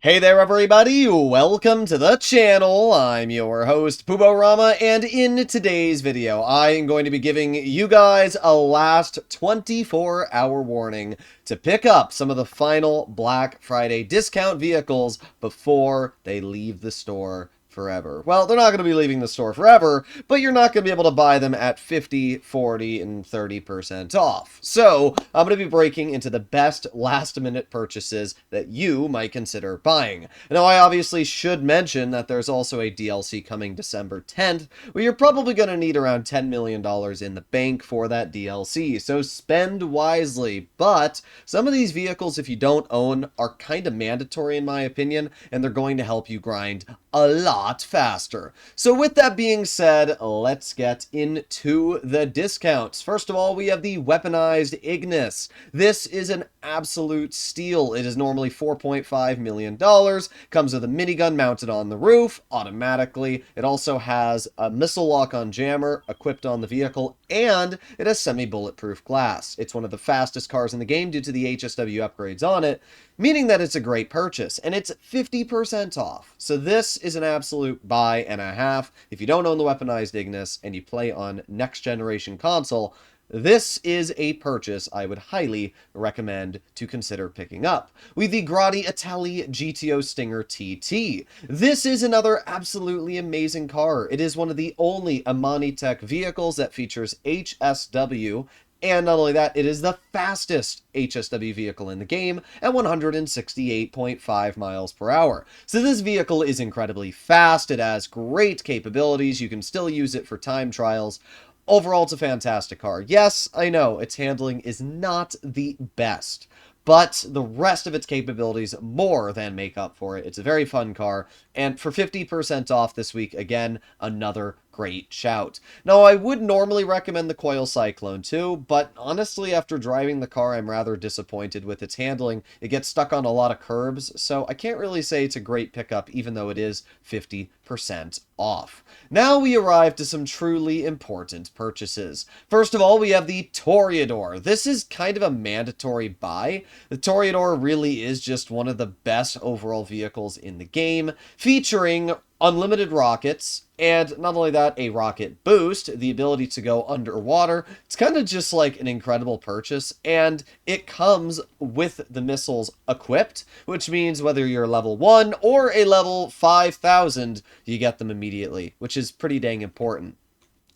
Hey there everybody, welcome to the channel. I'm your host Puborama, and in today's video I am going to be giving you guys a last 24-hour warning to pick up some of the final Black Friday discount vehicles before they leave the store forever. Well, they're not going to be leaving the store forever, but you're not going to be able to buy them at 50, 40, and 30% off. So, I'm going to be breaking into the best last-minute purchases that you might consider buying. Now, I obviously should mention that there's also a DLC coming December 10th, where you're probably going to need around $10 million in the bank for that DLC, so spend wisely. But some of these vehicles, if you don't own, are kind of mandatory in my opinion, and they're going to help you grind a lot faster. So with that being said, let's get into the discounts. First of all, we have the weaponized Ignis. This is an absolute steal. It is normally $4.5 million, comes with a minigun mounted on the roof automatically. It also has a missile lock-on jammer equipped on the vehicle, and it has semi-bulletproof glass. It's one of the fastest cars in the game due to the HSW upgrades on it, meaning that it's a great purchase, and it's 50% off. So this is an absolute buy and a half. If you don't own the weaponized Ignis and you play on next generation console, this is a purchase I would highly recommend to consider picking up. With the Grotti Italy GTO Stinger TT. This is another absolutely amazing car. It is one of the only Amanitech vehicles that features HSW, and not only that, it is the fastest HSW vehicle in the game at 168.5 miles per hour. So this vehicle is incredibly fast. It has great capabilities. You can still use it for time trials. Overall, it's a fantastic car. Yes, I know, its handling is not the best, but the rest of its capabilities more than make up for it. It's a very fun car, and for 50% off this week, again, another great shout. Now, I would normally recommend the Coil Cyclone too, but honestly, after driving the car, I'm rather disappointed with its handling. It gets stuck on a lot of curbs, so I can't really say it's a great pickup, even though it is 50% off. Now we arrive to some truly important purchases. First of all, we have the Toreador. This is kind of a mandatory buy. The Toreador really is just one of the best overall vehicles in the game, featuring unlimited rockets, and not only that, a rocket boost, the ability to go underwater. It's kind of just like an incredible purchase, and it comes with the missiles equipped, which means whether you're level 1 or a level 5,000, you get them immediately, which is pretty dang important.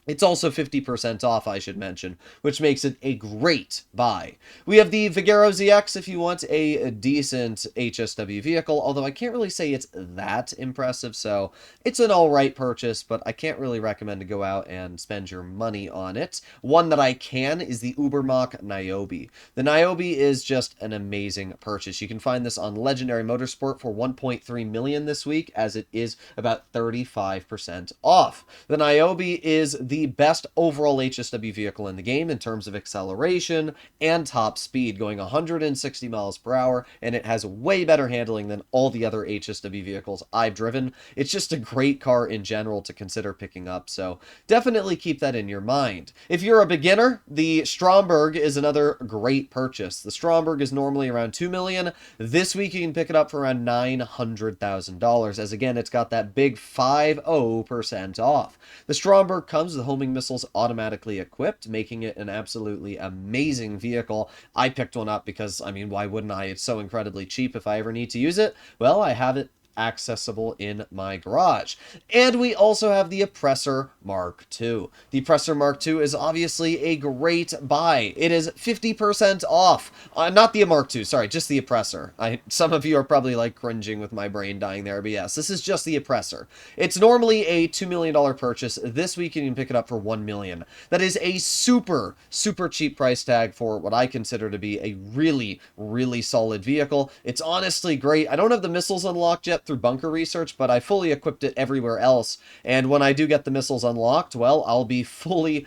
It's also 50% off, I should mention, which makes it a great buy. We have the Vigero ZX if you want a decent HSW vehicle, although I can't really say it's that impressive, so it's an alright purchase, but I can't really recommend to go out and spend your money on it. One that I can is the Ubermacht Niobe. The Niobe is just an amazing purchase. You can find this on Legendary Motorsport for 1.3 million this week, as it is about 35% off. The Niobe is the best overall HSW vehicle in the game in terms of acceleration and top speed, going 160 miles per hour, and it has way better handling than all the other HSW vehicles I've driven. It's just a great car in general to consider picking up, so definitely keep that in your mind. If you're a beginner, the Stromberg is another great purchase. The Stromberg is normally around 2 million. This week you can pick it up for around $900,000, as again, it's got that big 50% off. The Stromberg comes with homing missiles automatically equipped, making it an absolutely amazing vehicle. I picked one up because, I mean, why wouldn't I? It's so incredibly cheap if I ever need to use it. Well, I have it accessible in my garage. And we also have the Oppressor Mark II. The Oppressor Mark II is obviously a great buy. It is 50% off. Not the Mark II, sorry, just the Oppressor. Some of you are probably like cringing with my brain dying there, but yes, this is just the Oppressor. It's normally a $2 million purchase. This week you can pick it up for $1 million. That is a super, super cheap price tag for what I consider to be a really, really solid vehicle. It's honestly great. I don't have the missiles unlocked yet through bunker research, but I fully equipped it everywhere else, and when I do get the missiles unlocked, well, I'll be fully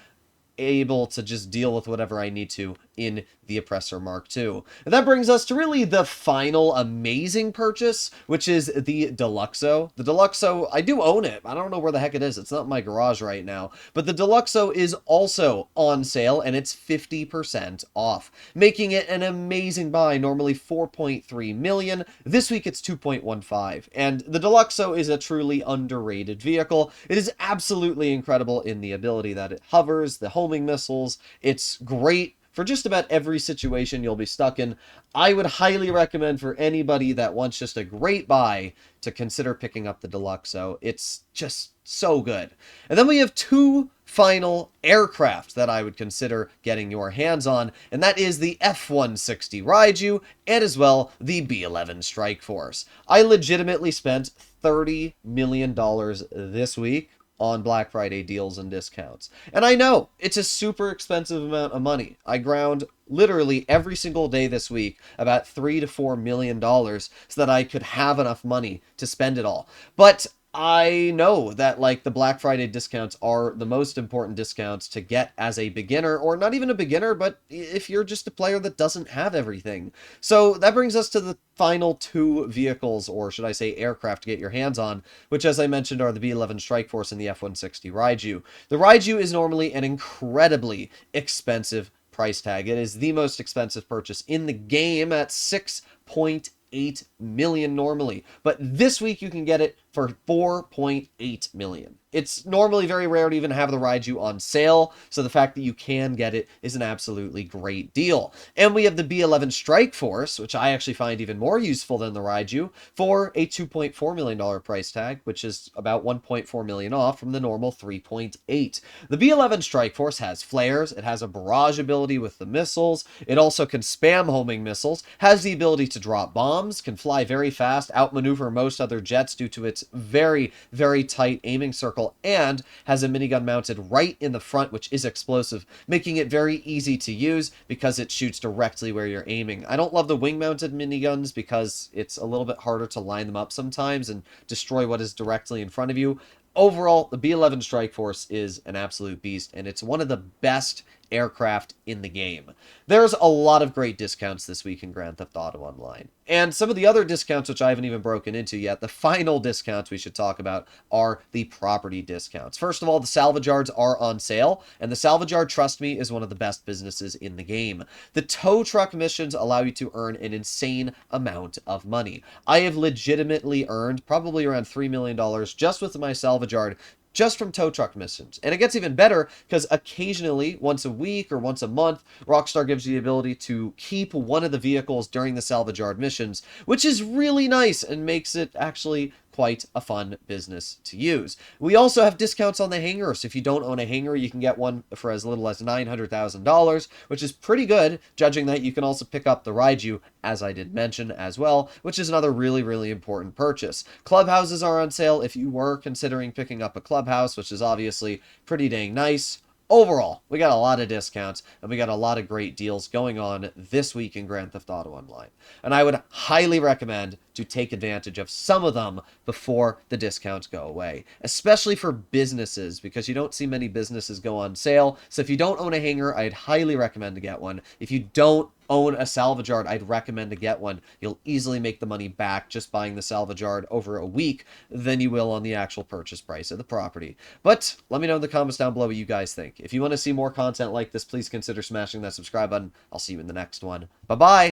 able to just deal with whatever I need to in the Oppressor Mark II. And that brings us to really the final amazing purchase, which is the Deluxo. The Deluxo, I do own it. I don't know where the heck it is. It's not in my garage right now. But the Deluxo is also on sale, and it's 50% off, making it an amazing buy. Normally 4.3 million. This week it's 2.15. And the Deluxo is a truly underrated vehicle. It is absolutely incredible in the ability that it hovers, the homing missiles. It's great for just about every situation you'll be stuck in. I would highly recommend for anybody that wants just a great buy to consider picking up the Deluxo. It's just so good. And then we have two final aircraft that I would consider getting your hands on, and that is the F-160 Raiju and as well the B-11 Strike Force. I legitimately spent $30 million this week on Black Friday deals and discounts. And I know it's a super expensive amount of money. I ground literally every single day this week about $3 to $4 million so that I could have enough money to spend it all. But I know that, like, the Black Friday discounts are the most important discounts to get as a beginner, or not even a beginner, but if you're just a player that doesn't have everything. So that brings us to the final two vehicles, or should I say aircraft, to get your hands on, which, as I mentioned, are the B-11 Strike Force and the F-160 Raiju. The Raiju is normally an incredibly expensive price tag. It is the most expensive purchase in the game at 6.8 million normally, but this week you can get it for 4.8 million. It's normally very rare to even have the Raiju on sale, so the fact that you can get it is an absolutely great deal. And we have the B-11 Strike Force, which I actually find even more useful than the Raiju, for a $2.4 million price tag, which is about 1.4 million off from the normal 3.8. The B-11 Strike Force has flares, it has a barrage ability with the missiles, it also can spam homing missiles, has the ability to drop bombs, can fly very fast, outmaneuver most other jets due to its very, very tight aiming circle, and has a minigun mounted right in the front, which is explosive, making it very easy to use because it shoots directly where you're aiming. I don't love the wing-mounted miniguns because it's a little bit harder to line them up sometimes and destroy what is directly in front of you. Overall, the B-11 Strike Force is an absolute beast, and it's one of the best aircraft in the game. There's a lot of great discounts this week in Grand Theft Auto Online. And some of the other discounts, which I haven't even broken into yet, the final discounts we should talk about are the property discounts. First of all, the salvage yards are on sale, and the salvage yard, trust me, is one of the best businesses in the game. The tow truck missions allow you to earn an insane amount of money. I have legitimately earned probably around $3 million just with my salvage yard, just from tow truck missions. And it gets even better because occasionally, once a week or once a month, Rockstar gives you the ability to keep one of the vehicles during the salvage yard missions, which is really nice and makes it actually quite a fun business to use. We also have discounts on the hangar, so if you don't own a hangar, you can get one for as little as $900,000, which is pretty good, judging that you can also pick up the Raiju, as I did mention as well, which is another really, really important purchase. Clubhouses are on sale if you were considering picking up a clubhouse, which is obviously pretty dang nice. Overall, we got a lot of discounts, and we got a lot of great deals going on this week in Grand Theft Auto Online. And I would highly recommend to take advantage of some of them before the discounts go away, especially for businesses, because you don't see many businesses go on sale. So if you don't own a hangar, I'd highly recommend to get one. If you don't own a salvage yard, I'd recommend to get one. You'll easily make the money back just buying the salvage yard over a week than you will on the actual purchase price of the property. But let me know in the comments down below what you guys think. If you want to see more content like this, please consider smashing that subscribe button. I'll see you in the next one. Bye-bye!